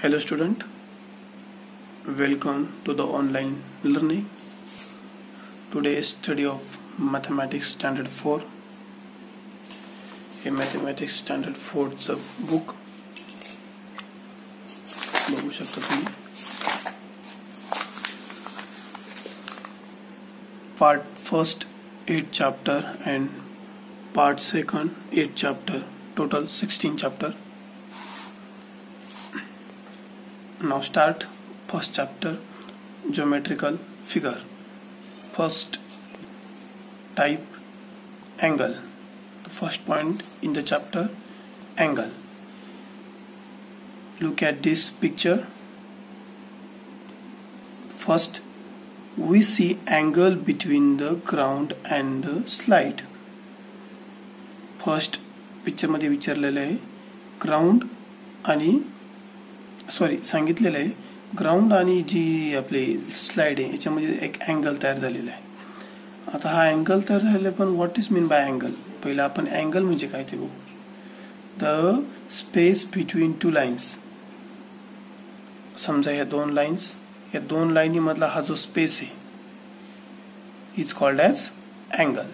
Hello student, welcome to the online learning. Today's study of Mathematics Standard 4. A Mathematics Standard 4 च book बघू शकता तुम्ही. Part first 8 chapter and part second 8 chapter, total 16 chapter. Now start first chapter, geometrical figure. First type, angle. The first point in the chapter, angle. Look at this picture. First we see angle between the ground and the slide. First picture मध्ये विचारलेलं आहे ground आणि सांगितलेलं आहे ground आणि जी आपली slide आहे याच्यामध्ये एक अँगल तयार झालेला आहे. आता हा अँगल तयार झालेला पण what is mean by angle. पहिला आपण अँगल म्हणजे काय ते बघू. The space between two lines. समजा या दोन लाईन्स, या दोन लाईनी मधला हा जो स्पेस आहे is called as angle.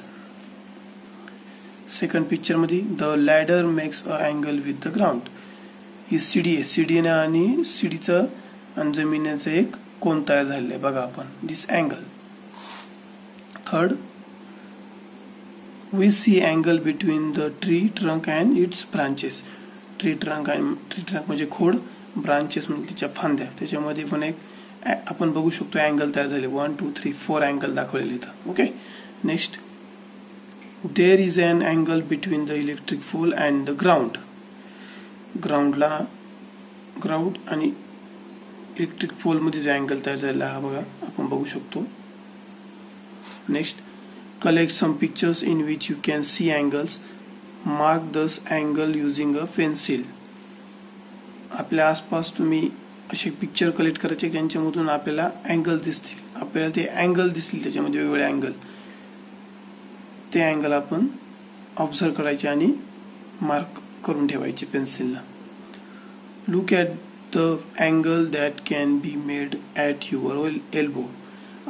Second picture मध्ये the ladder makes a angle with the ground. ही सीडी आहे, सीडीने आणि सीडीचं आणि जमिनीचं एक कोन तयार झालेलं आहे बघा आपण, this angle. Third we see angle between the tree trunk and its branches. Tree trunk म्हणजे खोड, ब्रांचेस म्हणजे तिच्या फांद्या, त्याच्यामध्ये पण एक आपण बघू शकतो अँगल तयार झाले. 1 2 3 4 अँगल दाखवलेले इथं. Okay. Next there is an angle between the electric pole and the ground. ग्राउंडला ग्राउंड आणि इलेक्ट्रिक पोल मध्ये जो अँगल तयार झालेला हा बघा आपण बघू शकतो. Next collect some pictures in which you can see angles. Mark this angle using a pencil. आपल्या आसपास तुम्ही असे पिक्चर कलेक्ट करायचे त्यांच्यामधून आपल्याला अँगल दिसतील, आपल्याला ते अँगल दिसतील, त्याच्यामध्ये वेगवेगळे अँगल, ते अँगल आपण ऑब्झर्व करायचे आणि मार्क करून ठेवायचे पेन्सिलला. Look at the angle that can be made at your elbow.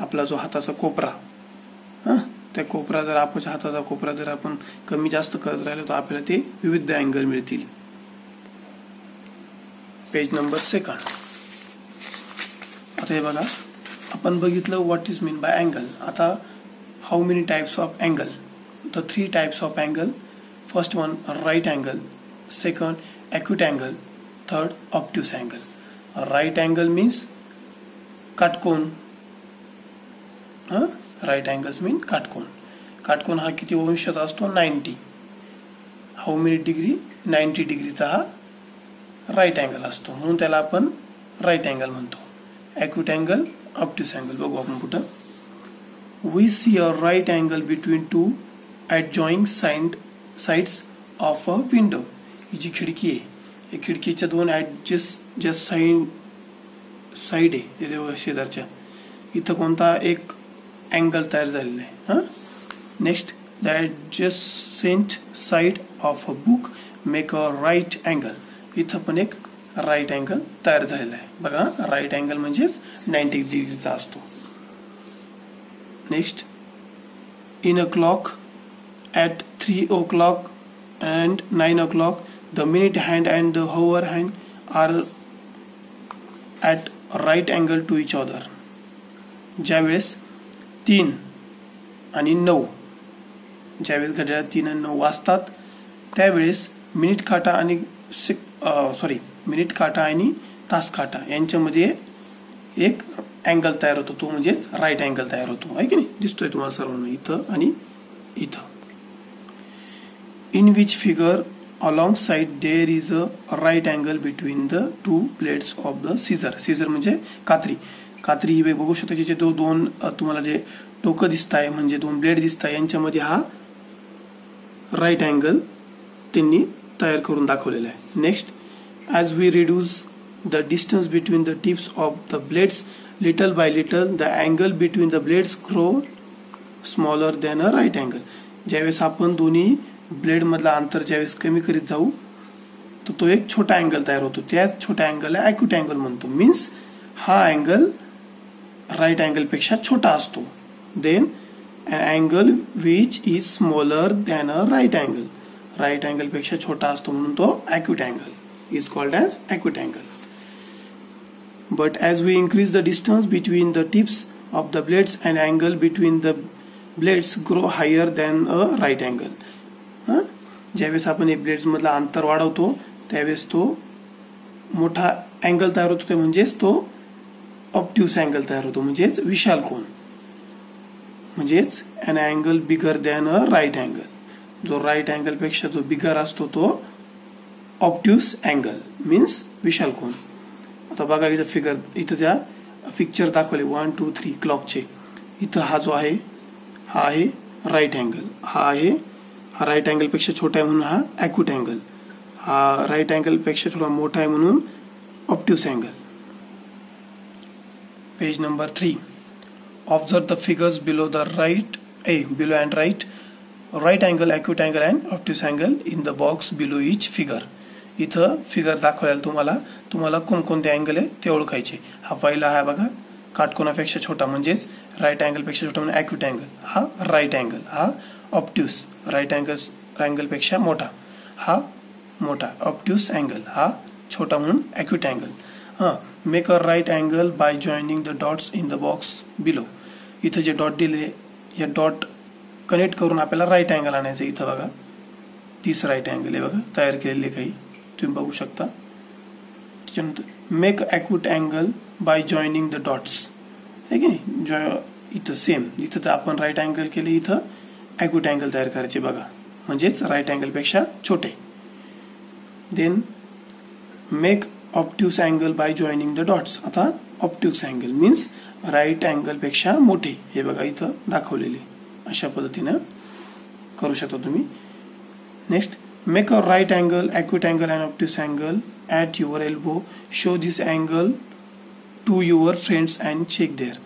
आपला जो हाताचा कोपरा, त्या कोपरा जर आपण हाताचा कोपरा जर आपण कमी जास्त करत राहिलो तर आपल्याला ते विविध अँगल मिळतील. Page number 2. आता हे बघा आपण बघितलं what is mean by angle. आता how many types of angle. The 3 types of angle. First one right angle, second acute angle, third obtuse angle. Right angle means काटकोन. राईट अँगल्स मीन काटकोन. काटकोन हा किती अंशाचा असतो? 90. How many degree? 90 डिग्रीचा हा राईट अँगल असतो, म्हणून त्याला आपण राईट अँगल म्हणतो. acute अँगल, obtuse अँगल बघू आपण कुठं. we see a right angle between two adjoining sides of a window. ही जी खिडकी आहे, या खिडकीच्या दोन ऍडजस्ट साइड आहे शेजारच्या, इथं कोणता एक अँगल तयार झालेला आहे. Next the adjacent side of a book make a right angle. इथं पण एक राईट अँगल तयार झालेला आहे बघा. राईट अँगल म्हणजेच 90 डिग्रीचा असतो. Next in a clock at 3 o'clock and 9 o'clock the minute hand and the hour hand are at right angle to each other. ज्यावेळेस 3 आणि 9, ज्यावेळेस घड्याळात 3 आणि 9 वाजतात त्यावेळेस मिनिट काटा आणि तास काटा यांच्यामध्ये एक अँगल तयार होतो, तो म्हणजेच राईट अँगल तयार होतो. आहे की नाही? दिसतोय तुम्हाला सर्वांना इथं आणि इथं. In which figure alongside there is a right angle between the two blades of the scissor. Scissor म्हणजे कात्री. कात्री ही बघू शकता त्याचे दोन तुम्हाला जे टोकं दिसत आहे म्हणजे दोन ब्लेड दिसत आहे, यांच्यामध्ये हा राईट अँगल त्यांनी तयार करून दाखवलेला आहे. Next as we reduce the distance between the tips of the blades little by little the angle between the blades grow smaller than a right angle. ज्यावेळेस आपण दोन्ही ब्लेड मधला अंतर ज्यावेळेस कमी करीत जाऊ तर तो एक छोटा अँगल तयार होतो. त्याच छोट्या अँगलला अॅक्यूट अँगल म्हणतो. मीन्स हा अँगल राईट अँगल पेक्षा छोटा असतो. Then an angle which is smaller than a right angle. Right angle पेक्षा छोटा असतो म्हणून तो acute angle is called as acute angle. But as we increase the distance between the tips of the blades, an angle between the blades grow higher than a right angle. ज्यावेळेस आपण हे blades मधला अंतर वाढवतो त्यावेळेस तो मोठा angle तयार होतो, ते म्हणजेच तो ऑब्ट्यूस अँगल तयार होतो, म्हणजेच विशाल कोन, म्हणजेच an angle bigger than a right angle. जो राईट अँगल पेक्षा जो बिगर असतो तो ऑब्ट्यूस अँगल मीन्स विशाल कोन. आता बघा इथं फिगर, इथं त्या पिक्चर दाखवले 1 2 3 क्लॉकचे. इथं हा जो आहे हा आहे राईट अँगल, हा राईट अँगल पेक्षा छोटा आहे म्हणून हा अॅक्यूट अँगल, हा राईट अँगल पेक्षा थोडा मोठा आहे म्हणून obtuse angle. Page number 3. Observe the figures below below and right angle, acute angle and obtuse angle in the box below each figure. इथं फिगर दाखवलेला तुम्हाला कोणकोणते अँगल आहे ते ओळखायचे. हा पहिला आहे बघा, काटकोनापेक्षा छोटा म्हणजेच राईट अँगल पेक्षा छोटा म्हणजे अॅक्यूट अँगल, हा राईट अँगल, हा ऑब्ट्यूस, राईट अँगल पेक्षा मोठा, हा मोठा ऑब्ट्यूस अँगल, हा छोटा म्हणून acute angle. Make a right angle by joining the dots in the box below. इथं जे डॉट दिले या डॉट कनेक्ट करून आपल्याला राईट अँगल आणायचं. इथं बघा 30 राईट अँगल आहे बघा तयार केलेले, काही तुम्ही बघू शकता. त्याच्यानंतर make acute angle by joining the dots, आहे की नाही. इथं सेम, इथं तर आपण राईट अँगल केले, इथं अॅक्यूट अँगल तयार करायचे बघा, म्हणजेच राईट अँगल पेक्षा छोटे. Then make obtuse angle by joining the dots. आता obtuse angle means right angle पेक्षा मोठे, हे बघा इथं दाखवलेले, अशा पद्धतीनं करू शकता तुम्ही. Next, make a right angle, acute angle and obtuse angle at your elbow. Show this angle to your friends and check there.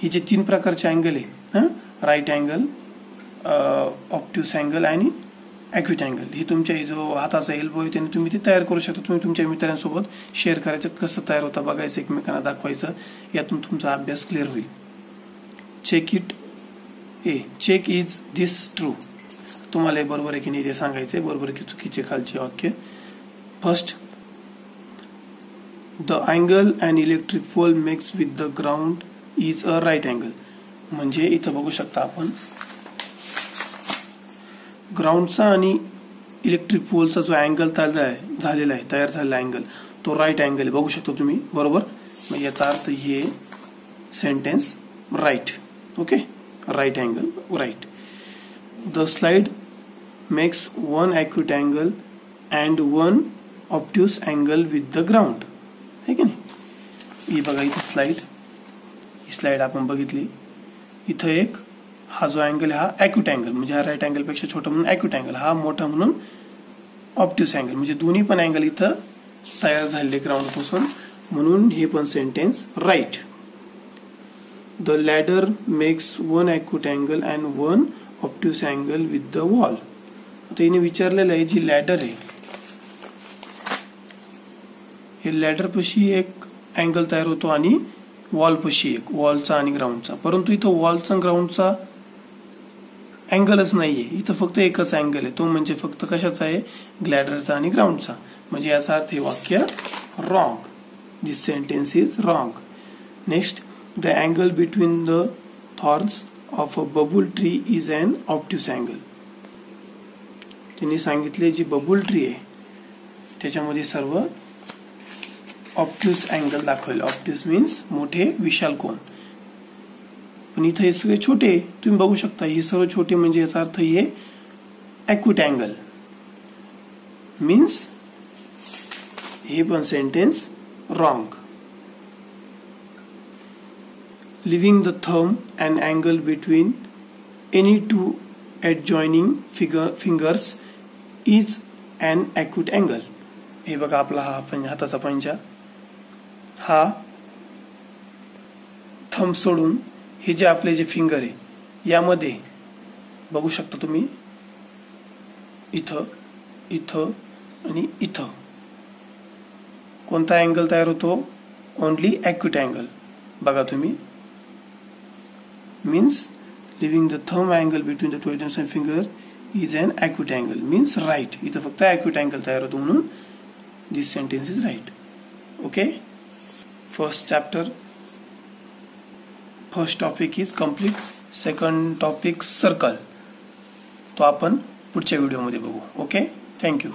ही जे 3 प्रकारचे अँगल आहे, राईट अँगल, ऑब्ट्यूस अँगल आणि अॅक्यूट अँगल, ही तुमच्या जो हाताचा एल्बो आहे त्याने तुम्ही ते तयार करू शकता. तुम्ही तुमच्या मित्रांसोबत शेअर करायचं, कसं तयार होतं बघायचं, एकमेकांना दाखवायचं, यातून तुमचा अभ्यास क्लिअर होईल. Check is this true. तुम्हाला बरोबर आहे की नाही ते सांगायचंय, बरोबर की चुकीचे खालचे वाक्य. First, the angle and electric pole makes with the ground is a right angle. म्हणजे इथं बघू शकता आपण ग्राउंडचा आणि इलेक्ट्रिक पोलचा जो अँगल तयार झालेला अँगल तो राईट अँगल आहे, बघू शकता तुम्ही बरोबर. मग याचा अर्थ हे sentence right. Okay, right angle right. The slide makes 1 acute angle and 1 obtuse angle with the ground, है की नाही. ही बघा इथं ही स्लाइड आपण बघितली. इथं एक हा जो अँगल आहे हा अॅक्यूट अँगल, म्हणजे हा राईट अँगल पेक्षा छोटा म्हणून अॅक्यूट अँगल, हा मोठा म्हणून ऑब्ट्यूस अँगल, म्हणजे दोन्ही पण अँगल इथं तयार झालेले ग्राउंड पासून, म्हणून हे पण sentence right. The ladder makes 1 acute angle and 1 obtuse angle with the wall. आता हिने विचारलेलं आहे जी लॅडर आहे, हे लॅडर पशी एक अँगल तयार होतो आणि वॉल पशी एक, वॉलचा आणि ग्राउंडचा. परंतु इथं वॉलचा ग्राउंडचा अँगलच नाहीये, इथं फक्त एकच अँगल आहे, तो म्हणजे फक्त कशाचा आहे, ग्लॅडरचा आणि ग्राउंडचा. म्हणजे याचा अर्थ हे वाक्य wrong. This sentence is wrong. Next, the angle between the thorns of a babul tree is an obtuse angle. त्यांनी सांगितले जी बबूल ट्री आहे त्याच्यामध्ये सर्व ऑब्ट्यूस अँगल दाखवले. ऑब्ट्यूस मीन्स मोठे विशाल कोन, पण इथे हे सगळे छोटे तुम्ही बघू शकता. हे सर्व छोटे म्हणजे याचा अर्थ हे अॅक्यूट अँगल मीन्स हे पण sentence wrong. Living the thumb and angle between any 2 adjoining fingers is an acute angle. हे बघा आपला हा हाताचा पंजा, हा थंब सोडून हे जे आपले जे फिंगर आहे यामध्ये बघू शकता तुम्ही, इथं इथं आणि इथं कोणता अँगल तयार होतो? Only acute angle. बघा तुम्ही, means leaving the thumb angle between the 2 thumbs and finger is an acute angle, means right. इथं फक्त ॲक्यूट अँगल तयार होतो म्हणून this sentence is right. Okay, first chapter, first topic is complete. Second topic circle, तो आपण पुढच्या व्हिडिओमध्ये बघू. Okay, thank you.